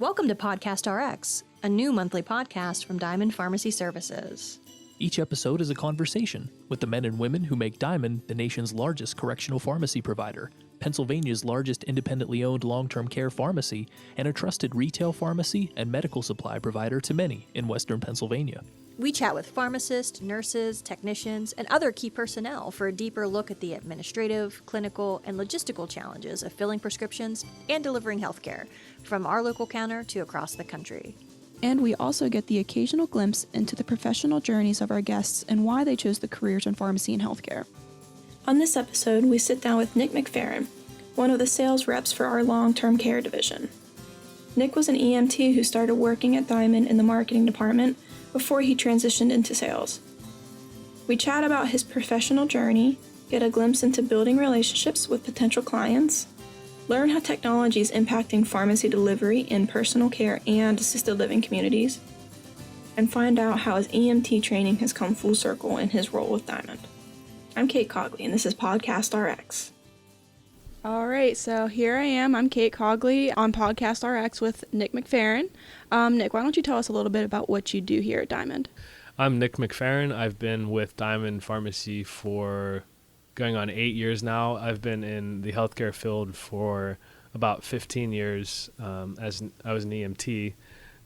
Welcome to Podcast RX, a new monthly podcast from Diamond Pharmacy Services. Each episode is a conversation with the men and women who make Diamond the nation's largest correctional pharmacy provider, Pennsylvania's largest independently owned long-term care pharmacy, and a trusted retail pharmacy and medical supply provider to many in Western Pennsylvania. We chat with pharmacists, nurses, technicians, and other key personnel for a deeper look at the administrative, clinical, and logistical challenges of filling prescriptions and delivering healthcare, from our local counter to across the country. And we also get the occasional glimpse into the professional journeys of our guests and why they chose the careers in pharmacy and healthcare. On this episode, we sit down with Nick McFerron, one of the sales reps for our long-term care division. Nick was an EMT who started working at Diamond in the marketing department before he transitioned into sales. We chat about his professional journey, get a glimpse into building relationships with potential clients, learn how technology is impacting pharmacy delivery in personal care and assisted living communities, and find out how his EMT training has come full circle in his role with Diamond. I'm Kate Cogley, and this is Podcast RX. All right, so here I am. I'm Kate Cogley on Podcast RX with Nick McFerron. Nick, why don't you tell us a little bit about what you do here at Diamond? I'm Nick McFerron. I've been with Diamond Pharmacy for going on 8 years now. I've been in the healthcare field for about 15 years as I was an EMT,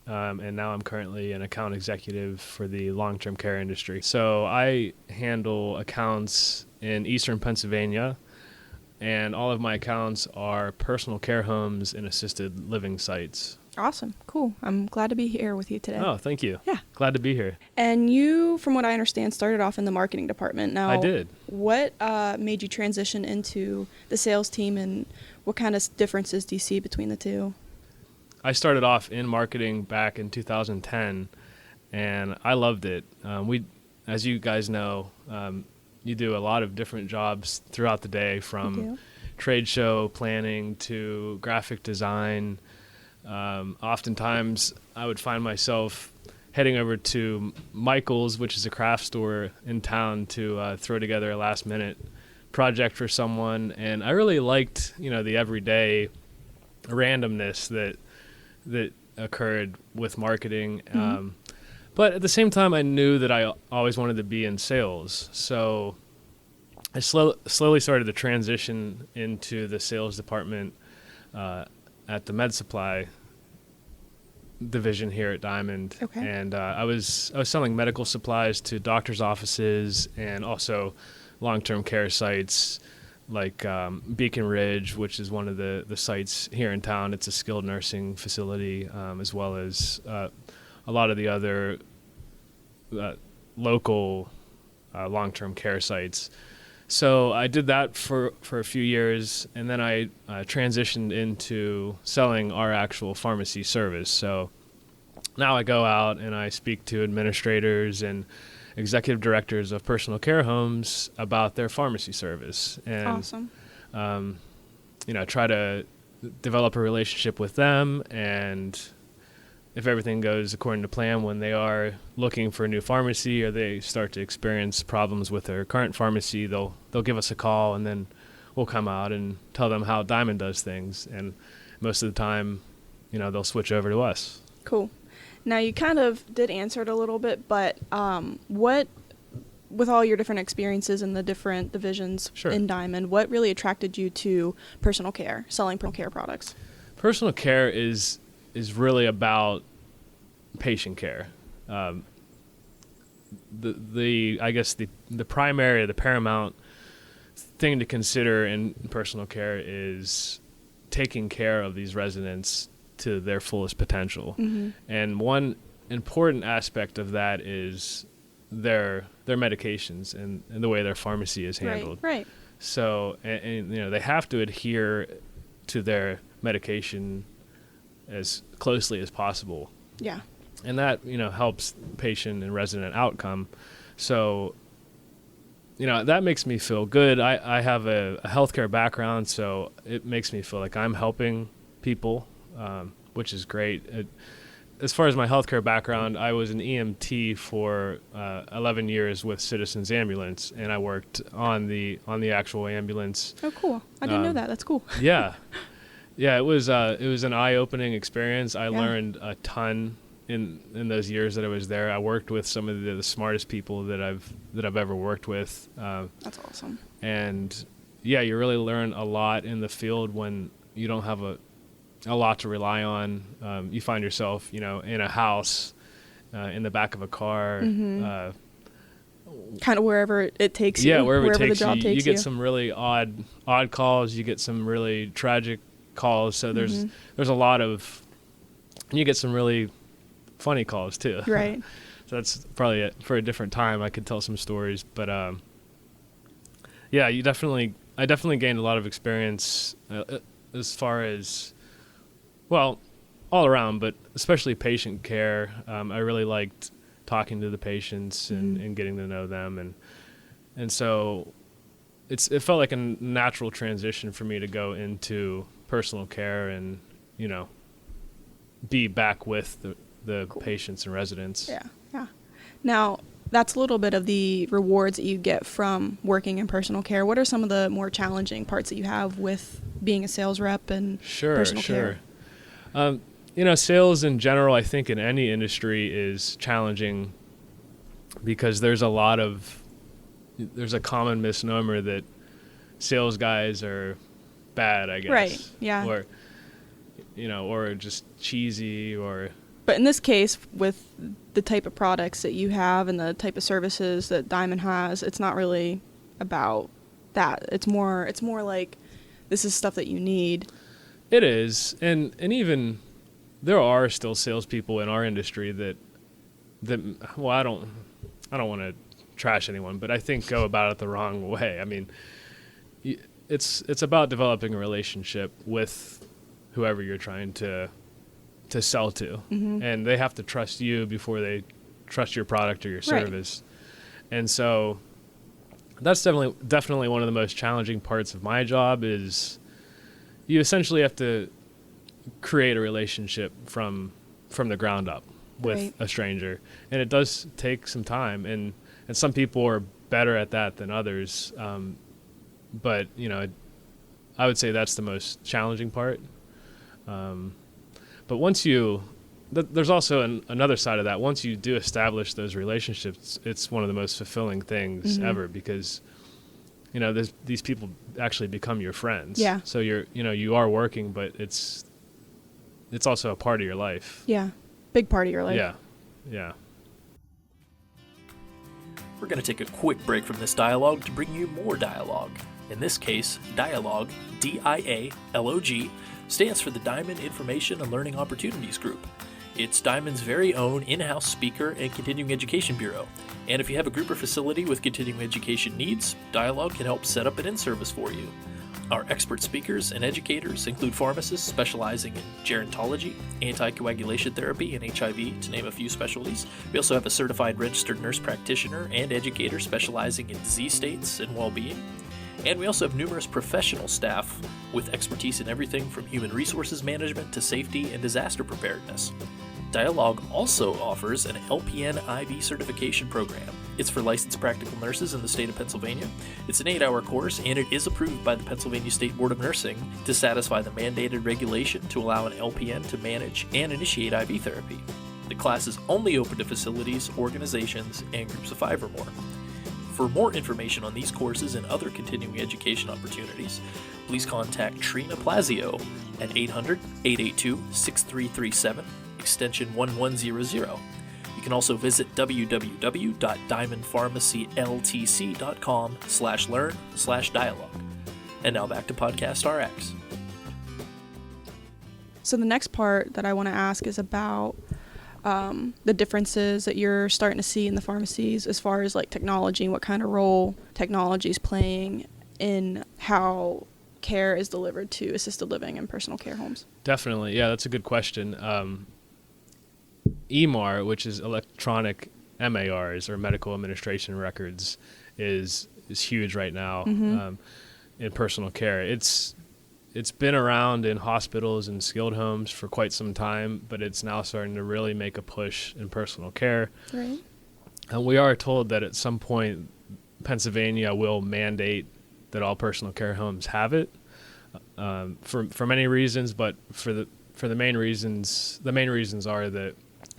and now I'm currently an account executive for the long-term care industry. So I handle accounts in eastern Pennsylvania, and all of my accounts are personal care homes and assisted living sites. Awesome. Cool. I'm glad to be here with you today. Oh, thank you. Yeah. Glad to be here. And you, from what I understand, started off in the marketing department. Now, I did. What made you transition into the sales team, and what kind of differences do you see between the two? I started off in marketing back in 2010, and I loved it. As you guys know, you do a lot of different jobs throughout the day, from trade show planning to graphic design. Oftentimes I would find myself heading over to Michael's, which is a craft store in town, to throw together a last minute project for someone. And I really liked, the everyday randomness that occurred with marketing. Mm-hmm. But at the same time, I knew that I always wanted to be in sales. So I slowly started to transition into the sales department at the med supply division here at Diamond. Okay. And I was selling medical supplies to doctors' offices and also long-term care sites like Beacon Ridge, which is one of the sites here in town. It's a skilled nursing facility, as well as a lot of the other local long-term care sites. So I did that for a few years, and then I transitioned into selling our actual pharmacy service. So now I go out and I speak to administrators and executive directors of personal care homes about their pharmacy service. And, awesome. Try to develop a relationship with them, and if everything goes according to plan, when they are looking for a new pharmacy or they start to experience problems with their current pharmacy, they'll give us a call, and then we'll come out and tell them how Diamond does things. And most of the time, they'll switch over to us. Cool. Now, you kind of did answer it a little bit, but what, with all your different experiences in the different divisions in Diamond, what really attracted you to personal care, selling personal care products? Personal care is really about patient care. The paramount thing to consider in personal care is taking care of these residents to their fullest potential. Mm-hmm. And one important aspect of that is their medications and the way their pharmacy is handled. Right. So, and they have to adhere to their medication as closely as possible. Yeah. And that, helps patient and resident outcome. So, that makes me feel good. I have a healthcare background, so it makes me feel like I'm helping people, which is great. As far as my healthcare background, I was an EMT for 11 years with Citizens Ambulance, and I worked on the actual ambulance. Oh, cool. I didn't know that. That's cool. Yeah. Yeah, it was an eye-opening experience. I learned a ton in those years that I was there. I worked with some of the smartest people that I've ever worked with. That's awesome. And yeah, you really learn a lot in the field when you don't have a lot to rely on. You find yourself, in a house, in the back of a car. Kind of wherever it takes you. Yeah, wherever it takes the job you. takes You get some really odd calls. You get some really tragic calls. So there's a lot of, and you get some really funny calls too. Right. So that's probably it for a different time. I could tell some stories, but yeah, I definitely gained a lot of experience as far as, well, all around, but especially patient care. I really liked talking to the patients and getting to know them, and so it felt like a natural transition for me to go into personal care and be back with the patients and residents. Yeah. Now, that's a little bit of the rewards that you get from working in personal care. What are some of the more challenging parts that you have with being a sales rep and personal care? Sales in general, I think in any industry is challenging because there's a common misnomer that sales guys are bad, I guess. Right, yeah. Or just cheesy or... But in this case, with the type of products that you have and the type of services that Diamond has, it's not really about that. It's more like this is stuff that you need. It is, and even there are still salespeople in our industry that well, I don't want to trash anyone, but I think go about it the wrong way. I mean, it's about developing a relationship with whoever you're trying to sell to, and they have to trust you before they trust your product or your service. Right. And so that's definitely one of the most challenging parts of my job is you essentially have to create a relationship from the ground up with a stranger, and it does take some time, and some people are better at that than others, but I would say that's the most challenging part. But once there's also another side of that. Once you do establish those relationships, it's one of the most fulfilling things ever because, these people actually become your friends. Yeah. So you are working, but it's also a part of your life. Yeah. Big part of your life. Yeah. Yeah. We're going to take a quick break from this dialogue to bring you more dialogue. In this case, Dialogue, D-I-A-L-O-G, stands for the Diamond Information and Learning Opportunities Group. It's Diamond's very own in-house speaker and continuing education bureau. And if you have a group or facility with continuing education needs, Dialogue can help set up an in-service for you. Our expert speakers and educators include pharmacists specializing in gerontology, anticoagulation therapy, and HIV, to name a few specialties. We also have a certified registered nurse practitioner and educator specializing in disease states and well-being. And we also have numerous professional staff with expertise in everything from human resources management to safety and disaster preparedness. Dialogue also offers an LPN IV certification program. It's for licensed practical nurses in the state of Pennsylvania. It's an 8-hour course, and it is approved by the Pennsylvania State Board of Nursing to satisfy the mandated regulation to allow an LPN to manage and initiate IV therapy. The class is only open to facilities, organizations, and groups of 5 or more. For more information on these courses and other continuing education opportunities, please contact Trina Plazio at 800-882-6337, extension 1100. You can also visit www.diamondpharmacyltc.com/learn/dialogue. And now back to Podcast RX. So the next part that I want to ask is about the differences that you're starting to see in the pharmacies as far as like technology and what kind of role technology is playing in how care is delivered to assisted living and personal care homes. Definitely. Yeah, that's a good question. EMAR, which is electronic MARs or medical administration records, is huge right now in personal care. It's been around in hospitals and skilled homes for quite some time, but it's now starting to really make a push in personal care. Right. And we are told that at some point Pennsylvania will mandate that all personal care homes have it. for many reasons, but for the main reasons are that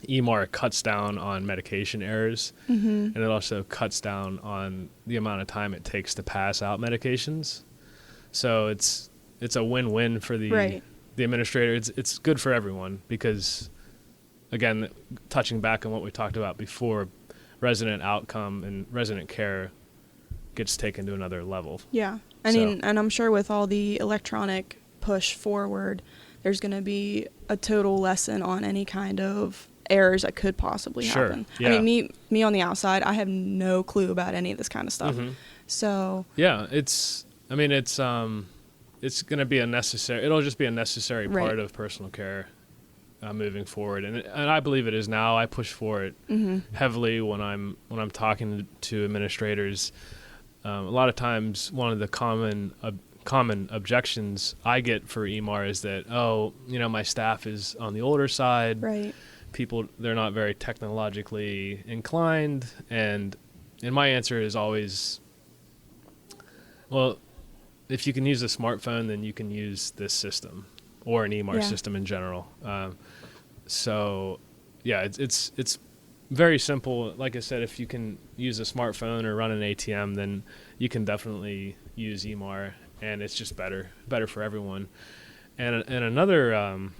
EMR cuts down on medication errors, and it also cuts down on the amount of time it takes to pass out medications. So it's a win-win for the administrator. It's good for everyone because, again, touching back on what we talked about before, resident outcome and resident care gets taken to another level. Yeah. I mean, and I'm sure with all the electronic push forward, there's going to be a total lesson on any kind of errors that could possibly happen. Yeah. I mean, me on the outside, I have no clue about any of this kind of stuff. So yeah, it's going to be it'll just be a necessary part of personal care moving forward, and I believe it is now. I push for it heavily when I'm talking to administrators. A lot of times, one of the common objections I get for EMR is that, my staff is on the older side. Right. People, they're not very technologically inclined, and my answer is always, well, if you can use a smartphone, then you can use this system or an EMR system in general. So, yeah, it's very simple. Like I said, if you can use a smartphone or run an ATM, then you can definitely use EMR, and it's just better for everyone. And another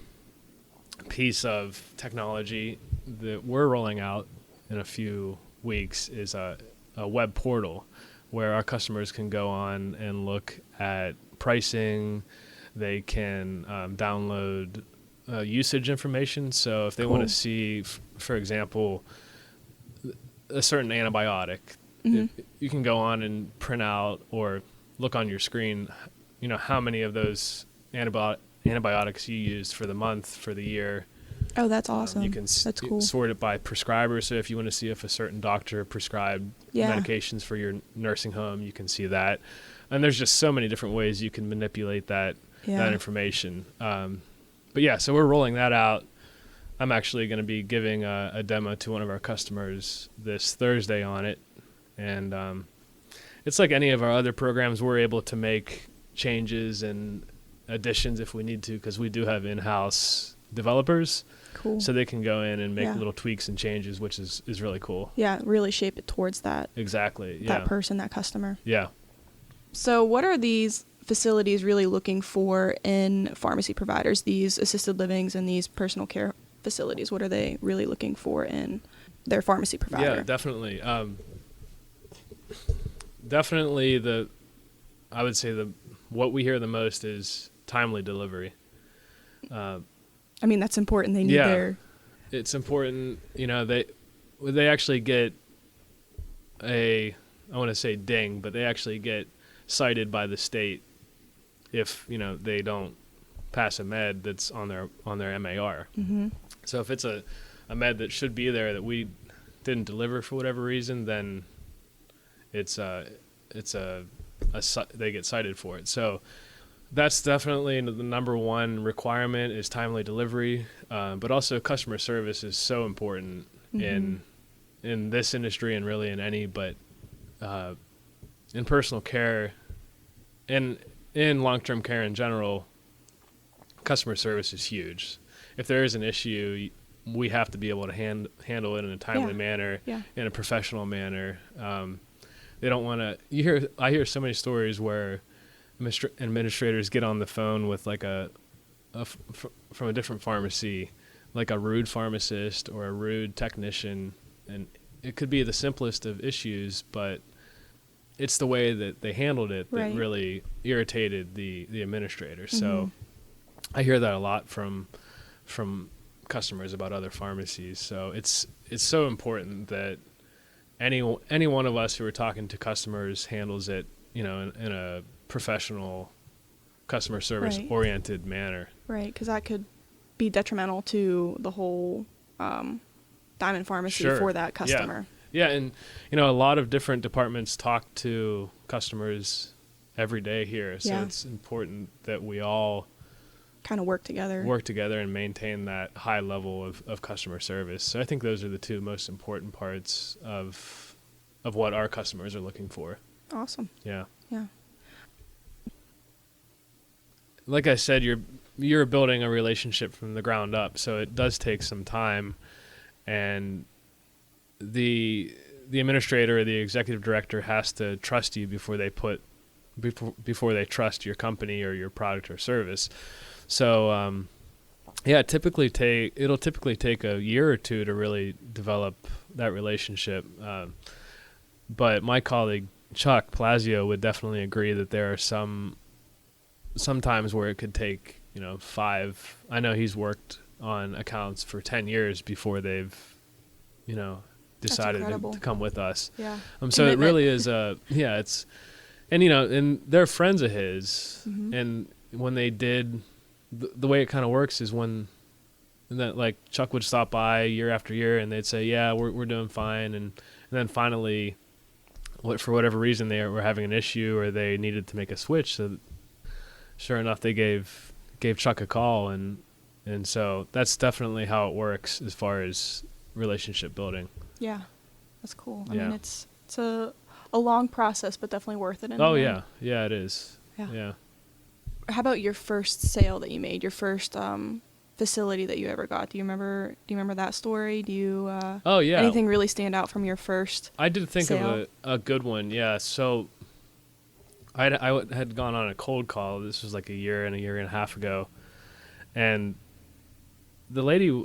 piece of technology that we're rolling out in a few weeks is a web portal where our customers can go on and look at pricing. They can download usage information. So if they want to see, for example, a certain antibiotic, you can go on and print out or look on your screen, how many of those antibiotics you used for the month, for the year. Oh, that's awesome. You can that's cool. Sort it by prescriber. So if you want to see if a certain doctor prescribed medications for your nursing home, you can see that. And there's just so many different ways you can manipulate that information. But yeah, so we're rolling that out. I'm actually going to be giving a demo to one of our customers this Thursday on it. And it's like any of our other programs, we're able to make changes and additions if we need to, because we do have in-house developers. Cool. So they can go in and make little tweaks and changes, which is really cool. Yeah, really shape it towards that. Exactly. That person, that customer. Yeah. So what are these facilities really looking for in pharmacy providers, these assisted livings and these personal care facilities? What are they really looking for in their pharmacy provider? Yeah, definitely. Definitely I would say what we hear the most is timely delivery. I mean, that's important. They need it's important. They actually get I want to say ding, but they actually get cited by the state if, they don't pass a med that's on their MAR. So if it's a med that should be there that we didn't deliver for whatever reason, then they get cited for it. So that's definitely the number one requirement is timely delivery, but also customer service is so important in this industry and really in any, but in personal care and in long-term care in general, customer service is huge. If there is an issue, we have to be able to handle it in a timely manner, in a professional manner. They don't want to. I hear so many stories where administrators get on the phone with like from a different pharmacy, like a rude pharmacist or a rude technician, and it could be the simplest of issues, but it's the way that they handled it that really irritated the administrator. So I hear that a lot from customers about other pharmacies. So it's so important that any one of us who are talking to customers handles it, in a professional, customer service oriented manner. Right, because that could be detrimental to the whole Diamond Pharmacy for that customer. Yeah, and a lot of different departments talk to customers every day here, so it's important that we all kind of work together and maintain that high level of customer service. So I think those are the two most important parts of what our customers are looking for. Awesome. Yeah. like I said, you're building a relationship from the ground up, so it does take some time, and the administrator or the executive director has to trust you before they trust your company or your product or service. So it'll typically take a year or two to really develop that relationship. But my colleague Chuck Plazio would definitely agree that there are some times where it could take 5. I know he's worked on accounts for 10 years before they've decided to come with us. Yeah. So it really is it's, and they're friends of his. Mm-hmm. And when they did, the way it kind of works is when that, like, Chuck would stop by year after year and they'd say, yeah, we're doing fine. And then finally, for whatever reason, they were having an issue or they needed to make a switch. So sure enough, they gave Chuck a call. And so that's definitely how it works as far as relationship building. Yeah, that's cool. I Yeah. mean, it's a long process, but definitely worth it. Oh, yeah. Yeah, it is. Yeah. How about your first sale that you made? Your first facility that you ever got? Do you remember that story? Do you Oh, yeah. anything really stand out from your first I did think sale? of a good one. Yeah. So I had gone on a cold call. This was like a year and a half ago. And the lady,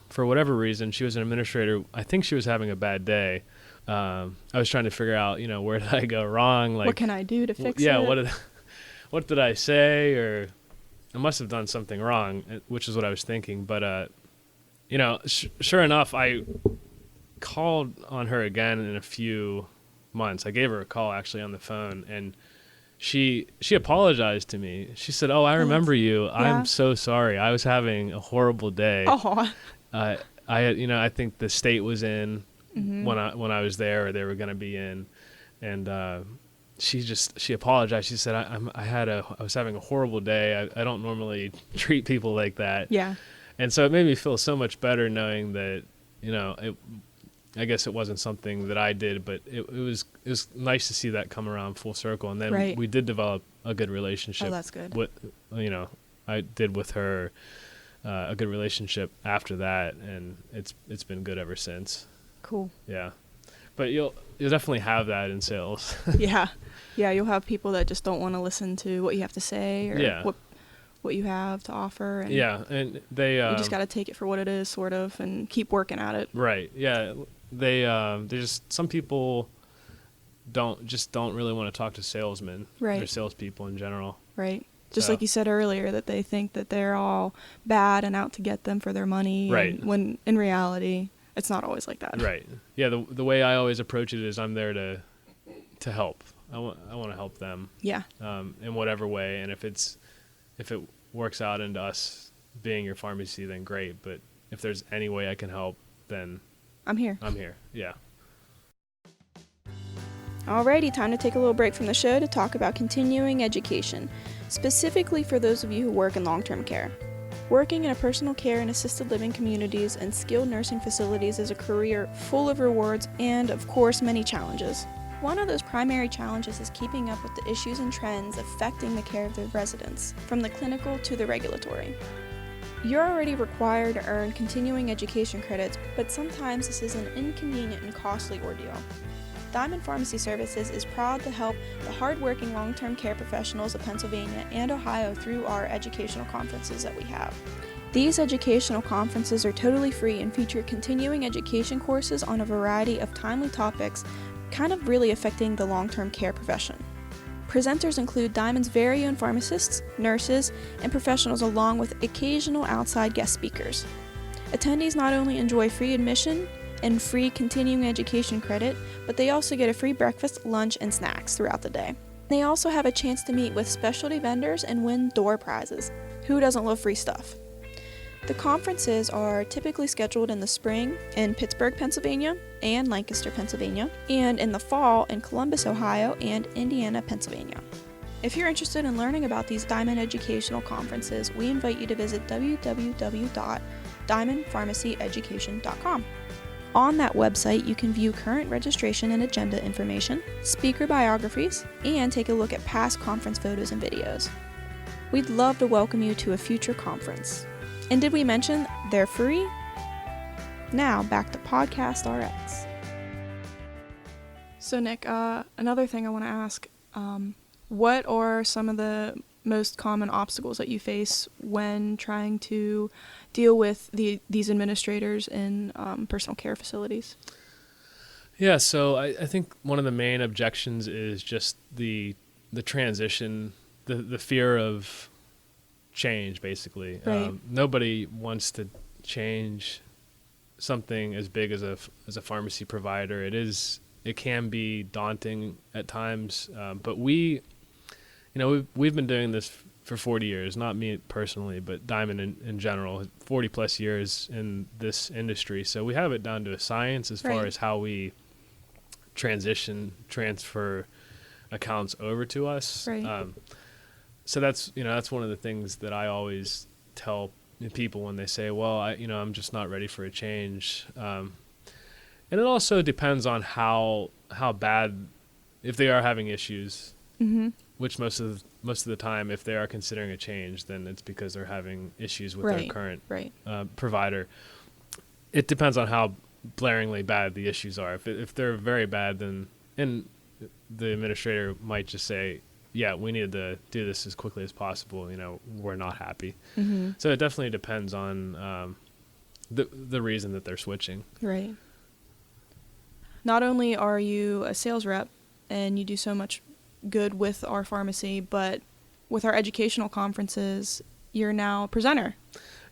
for whatever reason, she was an administrator. I think she was having a bad day. I was trying to figure out, where did I go wrong? Like, what can I do to fix it? Yeah. What did I say? Or I must have done something wrong, which is what I was thinking. But, sure enough, I called on her again in a few months. I gave her a call actually on the phone, and she apologized to me. She said, "Oh, I remember you. Yeah. I'm so sorry. I was having a horrible day. Oh, I think the state was in mm-hmm. when I was there, or they were going to be in, and she apologized. She said, I was having a horrible day. I don't normally treat people like that. yeah, And so it made me feel so much better knowing that, I guess it wasn't something that I did, but it was nice to see that come around full circle. And then Right. we did develop a good relationship. Oh, that's good. I did with her a good relationship after that, and it's been good ever since. Cool. Yeah. But you'll definitely have that in sales. Yeah, you'll have people that just don't want to listen to what you have to say or Yeah. what you have to offer. And Yeah, and they you just got to take it for what it is, sort of, and keep working at it. right. Yeah, they just, some people don't really want to talk to salesmen Right. or salespeople in general. Right. Just So- like you said earlier, that they think that they're all bad and out to get them for their money. Right. And when in reality, it's not always like that. Right. Yeah. The way I always approach it is I'm there to help. I want to help them. Yeah. In whatever way, and if it works out into us being your pharmacy, then great. But if there's any way I can help, then I'm here. I'm here. Yeah. Alrighty, time to take a little break from the show to talk about continuing education, specifically for those of you who work in long-term care. Working in a personal care and assisted living communities and skilled nursing facilities is a career full of rewards and, of course, many challenges. One of those primary challenges is keeping up with the issues and trends affecting the care of the residents, from the clinical to the regulatory. You're already required to earn continuing education credits, but sometimes this is an inconvenient and costly ordeal. Diamond Pharmacy Services is proud to help the hardworking long-term care professionals of Pennsylvania and Ohio through our educational conferences that we have. These educational conferences are totally free and feature continuing education courses on a variety of timely topics, kind of really affecting the long-term care profession. Presenters include Diamond's very own pharmacists, nurses, and professionals, along with occasional outside guest speakers. Attendees not only enjoy free admission and free continuing education credit, but they also get a free breakfast, lunch, and snacks throughout the day. They also have a chance to meet with specialty vendors and win door prizes. Who doesn't love free stuff? The conferences are typically scheduled in the spring in Pittsburgh, Pennsylvania, and Lancaster, Pennsylvania, and in the fall in Columbus, Ohio, and Indiana, Pennsylvania. If you're interested in learning about these Diamond Educational Conferences, we invite you to visit www.diamondpharmacyeducation.com. On that website, you can view current registration and agenda information, speaker biographies, and take a look at past conference photos and videos. we'd love to welcome you to a future conference. And did we mention they're free? Now, back to Podcast RX. So, Nick, another thing I want to ask, what are some of the most common obstacles that you face when trying to deal with these administrators in personal care facilities? Yeah, so I think one of the main objections is just the transition, the fear of change, basically. Right. Nobody wants to change something as big as a pharmacy provider. It can be daunting at times, but we've been doing this for 40 years, not me personally, but Diamond in general, 40 plus years in this industry. So we have it down to a science as far as how we transfer accounts over to us. Right. So that's one of the things that I always tell people when they say, well, I'm just not ready for a change. And it also depends on how bad, if they are having issues, which most of the time, if they are considering a change, then it's because they're having issues with their current provider. It depends on how blaringly bad the issues are. If they're very bad, then the administrator might just say, yeah, we need to do this as quickly as possible. We're not happy. So it definitely depends on the reason that they're switching. Right. Not only are you a sales rep and you do so much good with our pharmacy, but with our educational conferences, you're now a presenter.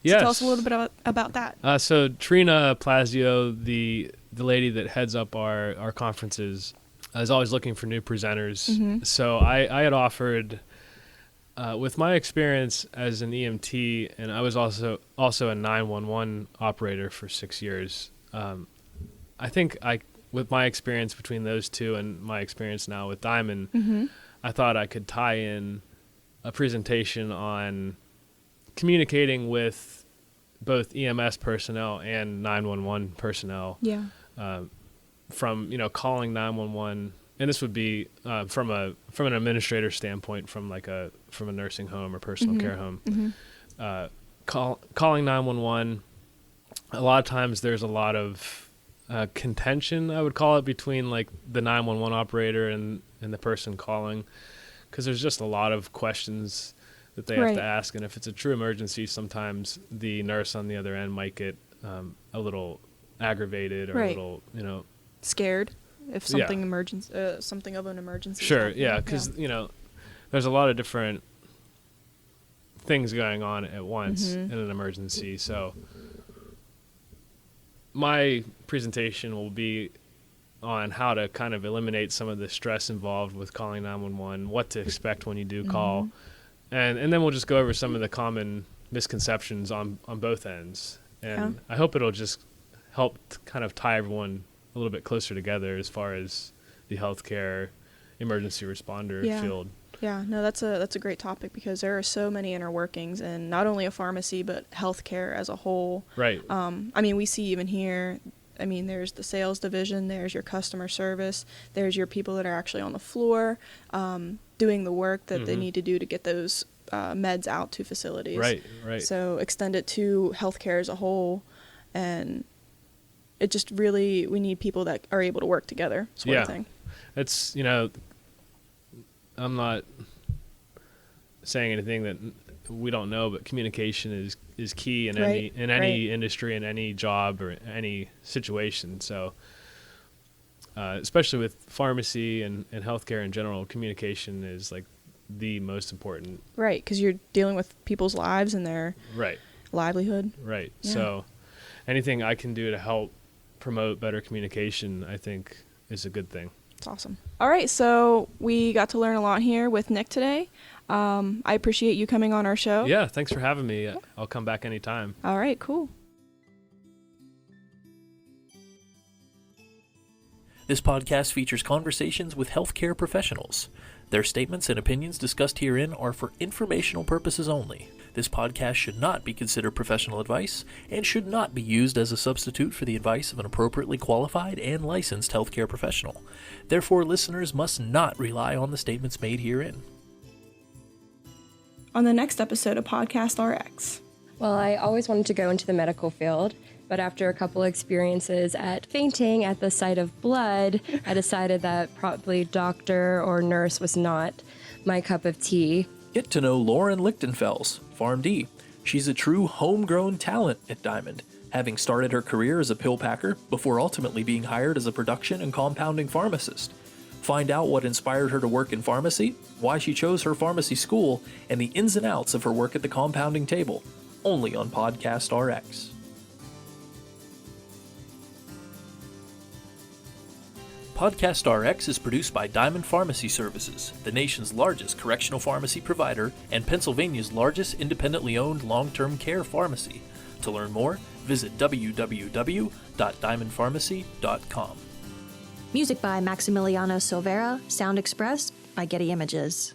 Yes. So tell us a little bit about that. So Trina Plazio, the lady that heads up our conferences, is always looking for new presenters. So I had offered, with my experience as an EMT, and I was also a 911 operator for 6 years. I think with my experience between those two and my experience now with Diamond, I thought I could tie in a presentation on communicating with both EMS personnel and 911 personnel. Yeah. From calling 911, and this would be from an administrator standpoint, from a nursing home or personal care home. Calling 911. A lot of times there's a lot of contention, I would call it, between the 911 operator and the person calling, because there's just a lot of questions that they have to ask, and if it's a true emergency, sometimes the nurse on the other end might get a little aggravated or a little scared if something something of an emergency. Sure, yeah, because there's a lot of different things going on at once in an emergency. So my presentation will be on how to kind of eliminate some of the stress involved with calling 911, what to expect when you do call, and then we'll just go over some of the common misconceptions on both ends. And I hope it'll just help kind of tie everyone a little bit closer together as far as the healthcare emergency responder field. Yeah, no, that's a great topic, because there are so many inner workings in not only a pharmacy but healthcare as a whole. Right. We see even here, there's the sales division, there's your customer service, there's your people that are actually on the floor doing the work that they need to do to get those meds out to facilities. Right. So extend it to healthcare as a whole, and it just really, we need people that are able to work together, sort of thing. It's, I'm not saying anything that we don't know, but communication is key in any industry, in any job, or any situation. So especially with pharmacy and healthcare in general, communication is the most important. Right, because you're dealing with people's lives and their livelihood. Right. Yeah. So anything I can do to help promote better communication, I think, is a good thing. It's awesome. All right, so we got to learn a lot here with Nick today. I appreciate you coming on our show. Yeah, thanks for having me. I'll come back anytime. All right, cool. This podcast features conversations with healthcare professionals. Their statements and opinions discussed herein are for informational purposes only. This podcast should not be considered professional advice and should not be used as a substitute for the advice of an appropriately qualified and licensed healthcare professional. Therefore, listeners must not rely on the statements made herein. on the next episode of Podcast RX. Well, I always wanted to go into the medical field, but after a couple experiences at fainting at the sight of blood, I decided that probably doctor or nurse was not my cup of tea. Get to know Lauren Lichtenfels, PharmD. She's a true homegrown talent at Diamond, having started her career as a pill packer before ultimately being hired as a production and compounding pharmacist. Find out what inspired her to work in pharmacy, why she chose her pharmacy school, and the ins and outs of her work at the compounding table, only on Podcast RX. Podcast RX is produced by Diamond Pharmacy Services, the nation's largest correctional pharmacy provider and Pennsylvania's largest independently owned long-term care pharmacy. To learn more, visit www.diamondpharmacy.com. Music by Maximiliano Silvera, Sound Express by Getty Images.